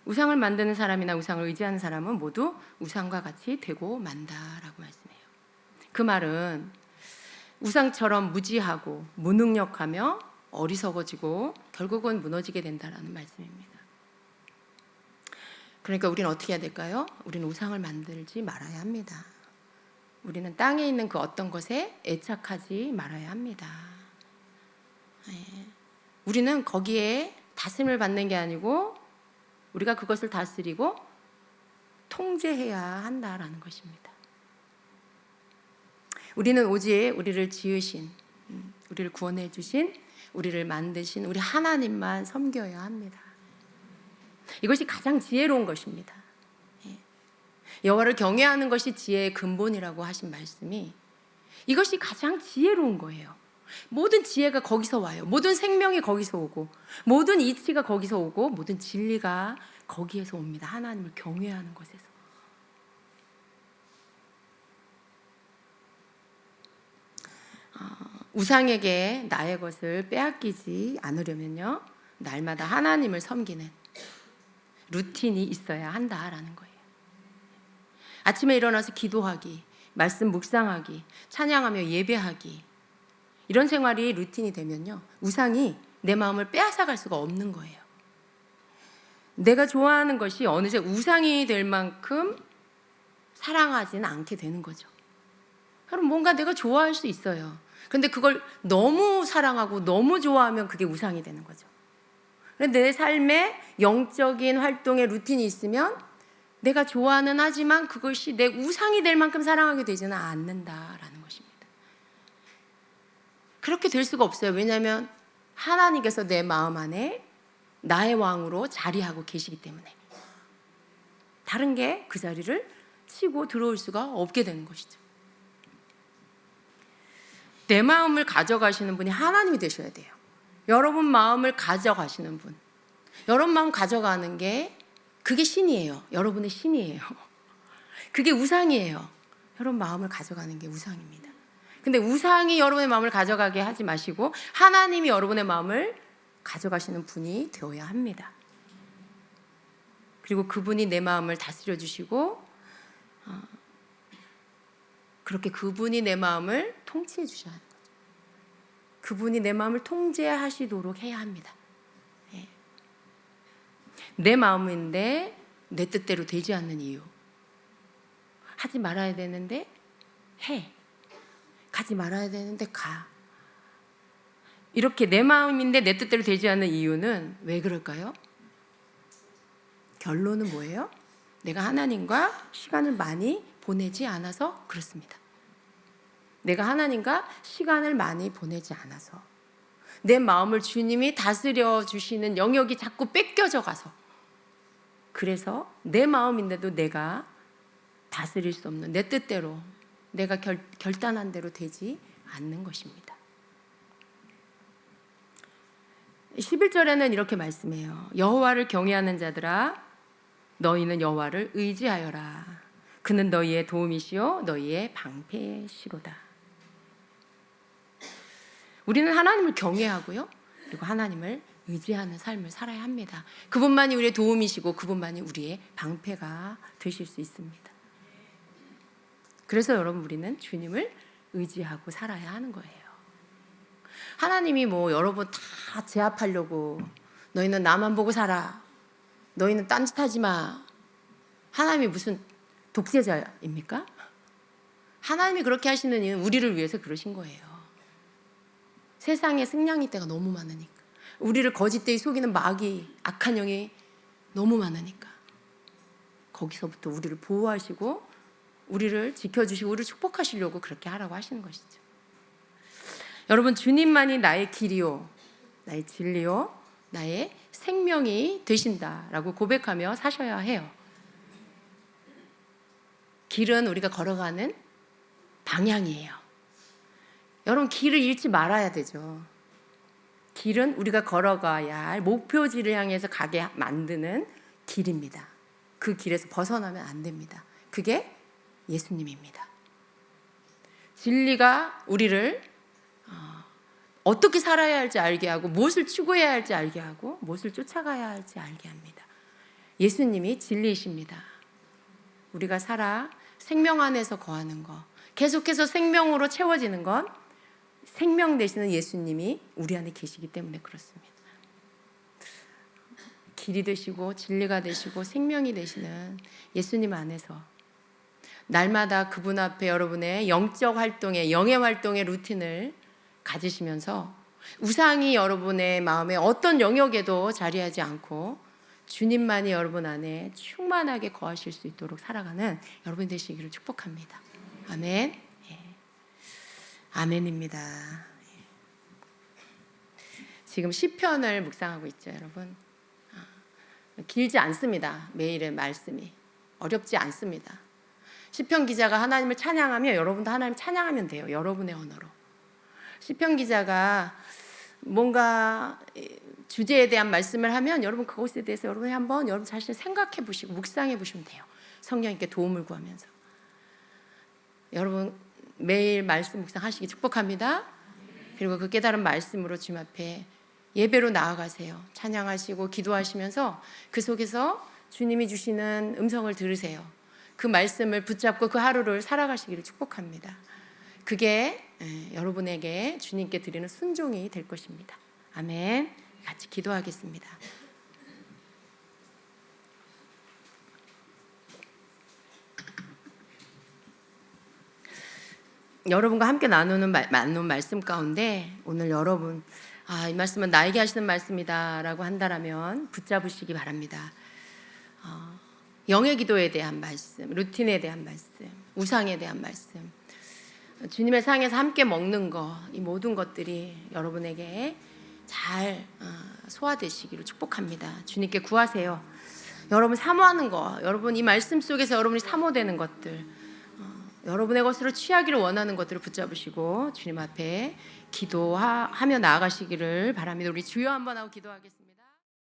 우상을 만드는 사람이나 우상을 의지하는 사람은 모두 우상과 같이 되고 만다라고 말씀해요. 그 말은 우상처럼 무지하고 무능력하며 어리석어지고 결국은 무너지게 된다라는 말씀입니다. 그러니까 우리는 어떻게 해야 될까요? 우리는 우상을 만들지 말아야 합니다. 우리는 땅에 있는 그 어떤 것에 애착하지 말아야 합니다. 우리는 거기에 다스림을 받는 게 아니고 우리가 그것을 다스리고 통제해야 한다라는 것입니다. 우리는 오직 우리를 지으신, 우리를 구원해 주신, 우리를 만드신 우리 하나님만 섬겨야 합니다. 이것이 가장 지혜로운 것입니다. 여호와를 경외하는 것이 지혜의 근본이라고 하신 말씀이, 이것이 가장 지혜로운 거예요. 모든 지혜가 거기서 와요. 모든 생명이 거기서 오고, 모든 이치가 거기서 오고, 모든 진리가 거기에서 옵니다. 하나님을 경외하는 것에서. 우상에게 나의 것을 빼앗기지 않으려면요, 날마다 하나님을 섬기는 루틴이 있어야 한다라는 거예요. 아침에 일어나서 기도하기, 말씀 묵상하기, 찬양하며 예배하기, 이런 생활이 루틴이 되면요, 우상이 내 마음을 빼앗아갈 수가 없는 거예요. 내가 좋아하는 것이 어느새 우상이 될 만큼 사랑하지는 않게 되는 거죠. 그럼 뭔가 내가 좋아할 수 있어요. 그런데 그걸 너무 사랑하고 너무 좋아하면 그게 우상이 되는 거죠. 내 삶에 영적인 활동의 루틴이 있으면 내가 좋아는 하지만 그것이 내 우상이 될 만큼 사랑하게 되지는 않는다라는 것입니다. 그렇게 될 수가 없어요. 왜냐하면 하나님께서 내 마음 안에 나의 왕으로 자리하고 계시기 때문에 다른 게 그 자리를 치고 들어올 수가 없게 되는 것이죠. 내 마음을 가져가시는 분이 하나님이 되셔야 돼요. 여러분 마음을 가져가시는 분, 여러분 마음 가져가는 게 그게 신이에요. 여러분의 신이에요. 그게 우상이에요. 여러분 마음을 가져가는 게 우상입니다. 근데 우상이 여러분의 마음을 가져가게 하지 마시고 하나님이 여러분의 마음을 가져가시는 분이 되어야 합니다. 그리고 그분이 내 마음을 다스려 주시고 그렇게 그분이 내 마음을 통치해 주셔야 합니다. 그분이 내 마음을 통제하시도록 해야 합니다. 내 마음인데 내 뜻대로 되지 않는 이유, 하지 말아야 되는데 해, 가지 말아야 되는데 가. 이렇게 내 마음인데 내 뜻대로 되지 않는 이유는 왜 그럴까요? 결론은 뭐예요? 내가 하나님과 시간을 많이 보내지 않아서 그렇습니다. 내가 하나님과 시간을 많이 보내지 않아서, 내 마음을 주님이 다스려 주시는 영역이 자꾸 뺏겨져 가서, 그래서 내 마음인데도 내가 다스릴 수 없는 내 뜻대로, 내가 결단한 대로 되지 않는 것입니다. 11절에는 이렇게 말씀해요. 여호와를 경외하는 자들아, 너희는 여호와를 의지하여라. 그는 너희의 도움이시요 너희의 방패시로다. 우리는 하나님을 경외하고요, 그리고 하나님을 의지하는 삶을 살아야 합니다. 그분만이 우리의 도움이시고 그분만이 우리의 방패가 되실 수 있습니다. 그래서 여러분, 우리는 주님을 의지하고 살아야 하는 거예요. 하나님이 뭐 여러분 다 제압하려고, 너희는 나만 보고 살아, 너희는 딴짓하지 마, 하나님이 무슨 독재자입니까? 하나님이 그렇게 하시는 이유는 우리를 위해서 그러신 거예요. 세상에 승냥이 떼가 너무 많으니까, 우리를 거짓되이 속이는 마귀, 악한 영이 너무 많으니까 거기서부터 우리를 보호하시고 우리를 지켜주시고 우리를 축복하시려고 그렇게 하라고 하시는 것이죠. 여러분, 주님만이 나의 길이요, 나의 진리요, 나의 생명이 되신다라고 고백하며 사셔야 해요. 길은 우리가 걸어가는 방향이에요. 여러분, 길을 잃지 말아야 되죠. 길은 우리가 걸어가야 할 목표지를 향해서 가게 만드는 길입니다. 그 길에서 벗어나면 안 됩니다. 그게 예수님입니다. 진리가 우리를 어떻게 살아야 할지 알게 하고, 무엇을 추구해야 할지 알게 하고, 무엇을 쫓아가야 할지 알게 합니다. 예수님이 진리이십니다. 우리가 살아 생명 안에서 거하는 것, 계속해서 생명으로 채워지는 건 생명 되시는 예수님이 우리 안에 계시기 때문에 그렇습니다. 길이 되시고 진리가 되시고 생명이 되시는 예수님 안에서 날마다 그분 앞에 여러분의 영적 활동의, 영의 활동의 루틴을 가지시면서 우상이 여러분의 마음에 어떤 영역에도 자리하지 않고 주님만이 여러분 안에 충만하게 거하실 수 있도록 살아가는 여러분 되시기를 축복합니다. 아멘. 아멘입니다. 지금 시편을 묵상하고 있죠, 여러분. 길지 않습니다. 매일의 말씀이 어렵지 않습니다. 시편 기자가 하나님을 찬양하며 여러분도 하나님 찬양하면 돼요. 여러분의 언어로. 시편 기자가 뭔가 주제에 대한 말씀을 하면 여러분 그것에 대해서 여러분이 한번 여러분 자신을 생각해 보시고 묵상해 보시면 돼요. 성령님께 도움을 구하면서. 여러분 매일 말씀 묵상하시기 축복합니다. 그리고 그 깨달은 말씀으로 주님 앞에 예배로 나아가세요. 찬양하시고 기도하시면서 그 속에서 주님이 주시는 음성을 들으세요. 그 말씀을 붙잡고 그 하루를 살아가시기를 축복합니다. 그게 여러분에게 주님께 드리는 순종이 될 것입니다. 아멘. 같이 기도하겠습니다. 여러분과 함께 나누는 말씀 가운데 오늘 여러분, 이 말씀은 나에게 하시는 말씀이다 라고 한다라면 붙잡으시기 바랍니다. 영의 기도에 대한 말씀, 루틴에 대한 말씀, 우상에 대한 말씀, 주님의 상에서 함께 먹는 거, 이 모든 것들이 여러분에게 잘 소화되시기를 축복합니다. 주님께 구하세요. 여러분 사모하는 거, 여러분 이 말씀 속에서 여러분이 사모되는 것들, 여러분의 것으로 취하기를 원하는 것들을 붙잡으시고 주님 앞에 기도하며 나아가시기를 바랍니다. 우리 주여 한번 하고 기도하겠습니다.